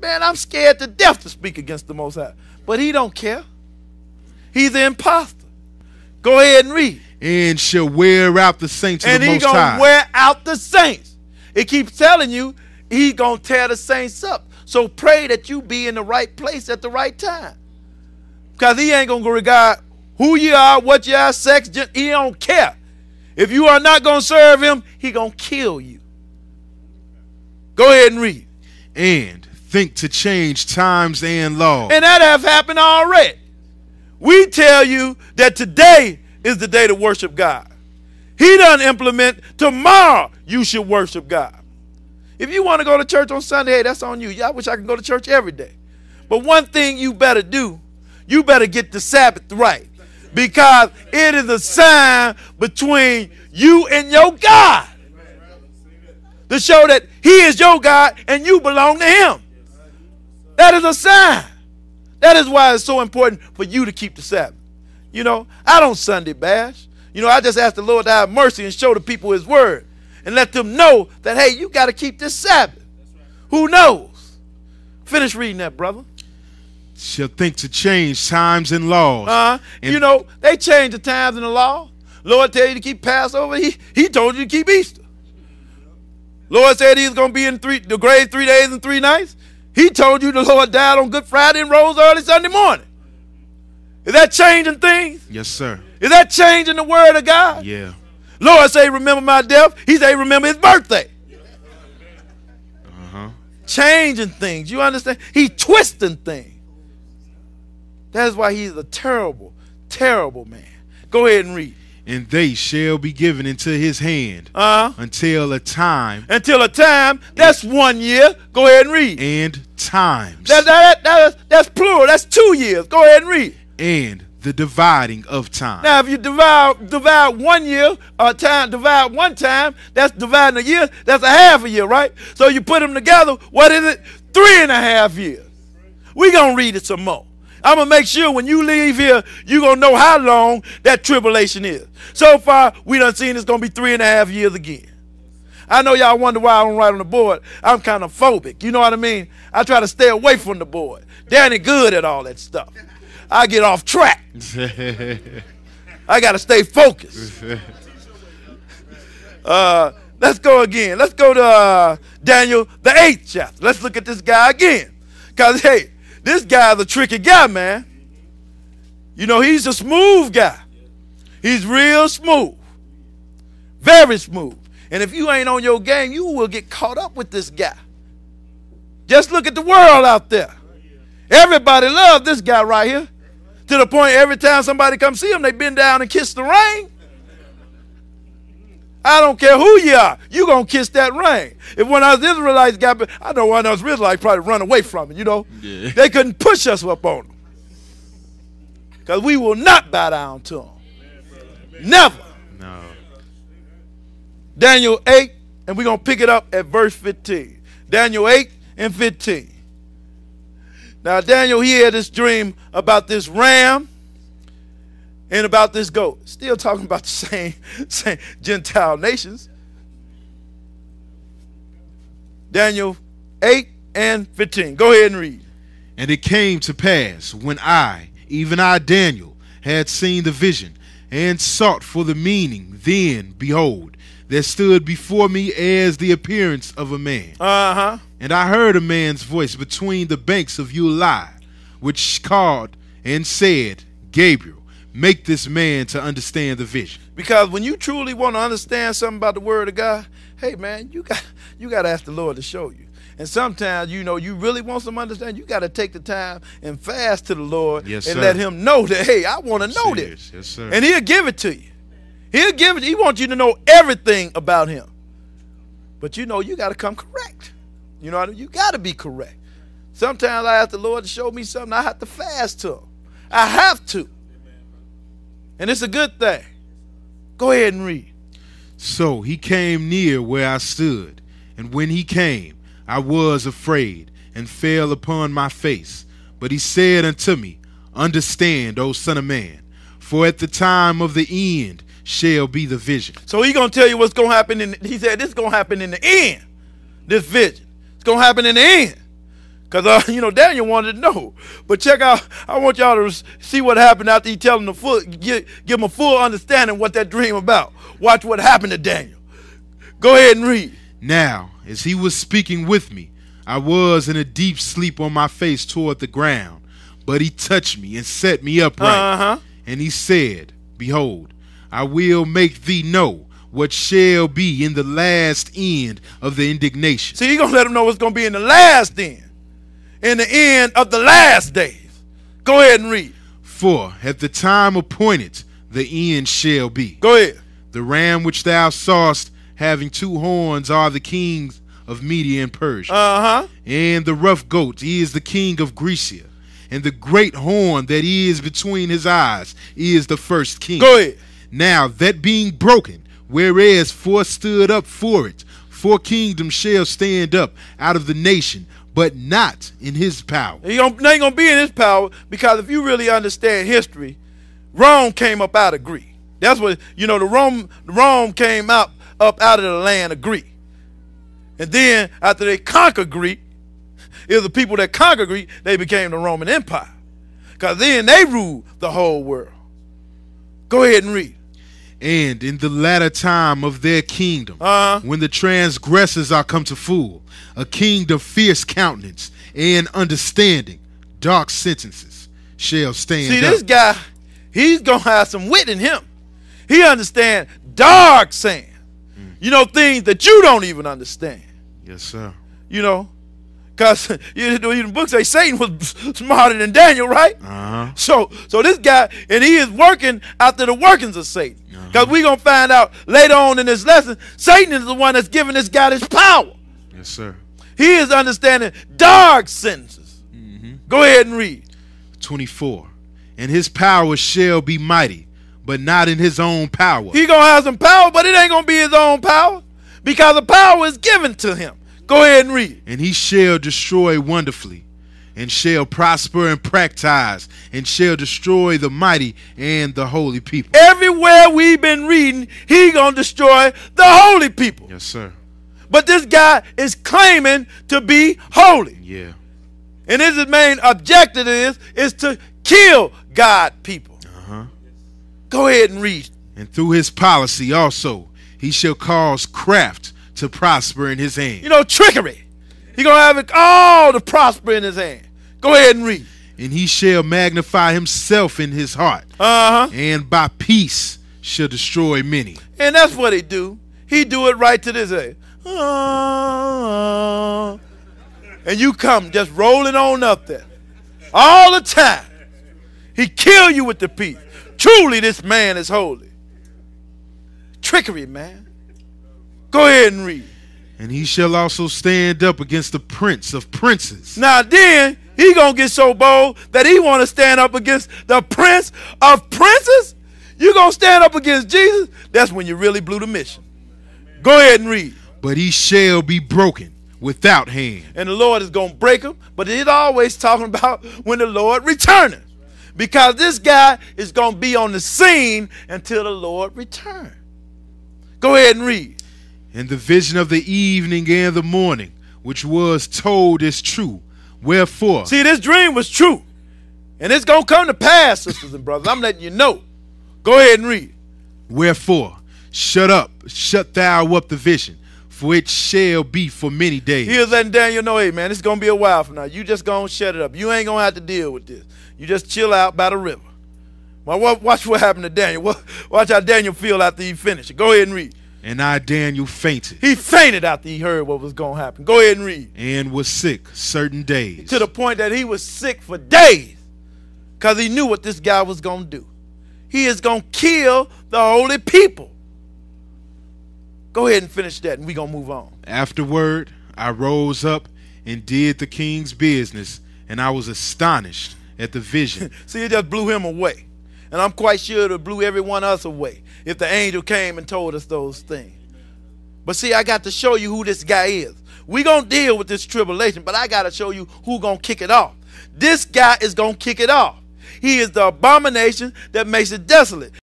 man, I'm scared to death to speak against the Most High. But he don't care. He's an imposter. Go ahead and read. And shall wear out the saints of the Most High. And he's going to wear out the saints. It keeps telling you he's going to tear the saints up. So pray that you be in the right place at the right time. Because he ain't going to regard who you are, what you are, sex, he don't care. If you are not going to serve him, he going to kill you. Go ahead and read. And think to change times and laws. And that has happened already. We tell you that today is the day to worship God. He doesn't implement tomorrow you should worship God. If you want to go to church on Sunday, hey, that's on you. I wish I could go to church every day. But one thing you better do, you better get the Sabbath right. Because it is a sign between you and your God. To show that he is your God and you belong to him. That is a sign. That is why it's so important for you to keep the Sabbath. You know, I don't Sunday bash. You know, I just ask the Lord to have mercy and show the people his word. And let them know that, hey, you got to keep this Sabbath. Who knows? Finish reading that, brother. Shall think to change times and laws. You know, they changed the times and the law. Lord tell you to keep Passover. He told you to keep Easter. Lord said he was going to be in the grave 3 days and 3 nights. He told you the Lord died on Good Friday and rose early Sunday morning. Is that changing things? Yes, sir. Is that changing the word of God? Yeah. Lord say, remember my death. He say, remember his birthday. Changing things. You understand? He's twisting things. That's why he's a terrible, terrible man. Go ahead and read. And they shall be given into his hand until a time. Until a time. That's 1 year. Go ahead and read. And times. That's plural. That's 2 years. Go ahead and read. And the dividing of time. Now, if you divide 1 year, divide one time, that's dividing a year. That's a half a year, right? So you put them together. What is it? 3.5 years. We're going to read it some more. I'm going to make sure when you leave here, you're going to know how long that tribulation is. So far, we done seen it's going to be 3.5 years again. I know y'all wonder why I don't write on the board. I'm kind of phobic. You know what I mean? I try to stay away from the board. Danny good at all that stuff. I get off track. I got to stay focused. Let's go again. Let's go to Daniel, the 8th chapter. Let's look at this guy again. Because, hey, this guy's a tricky guy, man. You know, he's a smooth guy. He's real smooth. Very smooth. And if you ain't on your game, you will get caught up with this guy. Just look at the world out there. Everybody loves this guy right here. To the point every time somebody comes see him, they bend down and kiss the ring. I don't care who you are. You're going to kiss that ring. If one of us Israelites I know one of us Israelites probably run away from it, you know. Yeah. They couldn't push us up on them. Because we will not bow down to them. Never. No. Daniel 8, and we're going to pick it up at verse 15. Daniel 8 and 15. Now, Daniel, he had this dream about this ram and about this goat. Still talking about the same Gentile nations. Daniel 8 and 15. Go ahead and read. And it came to pass, when I, even I, Daniel, had seen the vision and sought for the meaning, then, behold, there stood before me as the appearance of a man. And I heard a man's voice between the banks of Ulai, which called and said, Gabriel, make this man to understand the vision. Because when you truly want to understand something about the word of God, hey, man, you got to ask the Lord to show you. And sometimes, you know, you really want some understanding, you got to take the time and fast to the Lord and let him know that, hey, I want to know this. Yes, sir. And he'll give it to you. He'll give it. He wants you to know everything about him. But, you know, you got to come correct. You know what I mean? You got to be correct. Sometimes I ask the Lord to show me something. I have to fast to him. I have to. And it's a good thing. Go ahead and read. So he came near where I stood, and when he came, I was afraid and fell upon my face. But he said unto me, Understand, O son of man, for at the time of the end shall be the vision. So he's going to tell you what's going to happen. He said this is going to happen in the end, this vision. It's going to happen in the end. Because, Daniel wanted to know. But check out, I want y'all to see what happened after he tell him give him a full understanding what that dream about. Watch what happened to Daniel. Go ahead and read. Now, as he was speaking with me, I was in a deep sleep on my face toward the ground. But he touched me and set me upright. And he said, Behold, I will make thee know what shall be in the last end of the indignation. See, he's going to let him know what's going to be in the last end. In the end of the last days. Go ahead and read. For at the time appointed, the end shall be. Go ahead. The ram which thou sawest having 2 horns are the kings of Media and Persia. And the rough goat is the king of Grecia. And the great horn that is between his eyes is the first king. Go ahead. Now that being broken, whereas 4 stood up for it, 4 kingdoms shall stand up out of the nation, but not in his power. They ain't going to be in his power, because if you really understand history, Rome came up out of Greece. That's what, the Rome came up out of the land of Greece. And then after they conquered Greece, it was the people that conquered Greece, they became the Roman Empire. Because then they ruled the whole world. Go ahead and read. And in the latter time of their kingdom, when the transgressors are come to full, a kingdom fierce countenance and understanding, dark sentences shall stand See, up. this guy, he's going to have some wit in him. He understands dark saying. Things that you don't even understand. Yes, sir. Because the book say Satan was smarter than Daniel, right? So this guy, and he is working after the workings of Satan. Because we're going to find out later on in this lesson, Satan is the one that's giving this guy this power. Yes, sir. He is understanding dark sentences. Go ahead and read. 24. And his power shall be mighty, but not in his own power. He going to have some power, but it ain't going to be his own power, because the power is given to him. Go ahead and read. And he shall destroy wonderfully, and shall prosper and practice, and shall destroy the mighty and the holy people. Everywhere we've been reading, he gonna destroy the holy people. Yes, sir. But this guy is claiming to be holy. Yeah. And his main objective is to kill God people. Go ahead and read. And through his policy also, he shall cause craft to prosper in his hand. Trickery. He gonna have it all to prosper in his hand. Go ahead and read. And he shall magnify himself in his heart. And by peace shall destroy many. And that's what he do. He do it right to this day. And you come just rolling on up there. All the time. He kill you with the peace. Truly this man is holy. Trickery, man. Go ahead and read. And he shall also stand up against the prince of princes. Now then, he gonna get so bold that he want to stand up against the prince of princes? You gonna stand up against Jesus? That's when you really blew the mission. Go ahead and read. But he shall be broken without hand. And the Lord is gonna break him, but it's always talking about when the Lord returns. Because this guy is gonna be on the scene until the Lord returns. Go ahead and read. And the vision of the evening and the morning, which was told, is true. Wherefore. See, this dream was true. And it's going to come to pass, sisters and brothers. I'm letting you know. Go ahead and read. Wherefore, shut thou up the vision, for it shall be for many days. He was letting Daniel know, hey, man, it's going to be a while from now. You just going to shut it up. You ain't going to have to deal with this. You just chill out by the river. Well, watch what happened to Daniel. Watch how Daniel feel after he finished. Go ahead and read. And I, Daniel, fainted. He fainted after he heard what was going to happen. Go ahead and read. And was sick certain days. To the point that he was sick for days. Because he knew what this guy was going to do. He is going to kill the holy people. Go ahead and finish that and we're going to move on. Afterward, I rose up and did the king's business, and I was astonished at the vision. See, it just blew him away. And I'm quite sure it blew every one of us away if the angel came and told us those things. But see, I got to show you who this guy is. We're going to deal with this tribulation, but I got to show you who's going to kick it off. This guy is going to kick it off. He is the abomination that makes it desolate.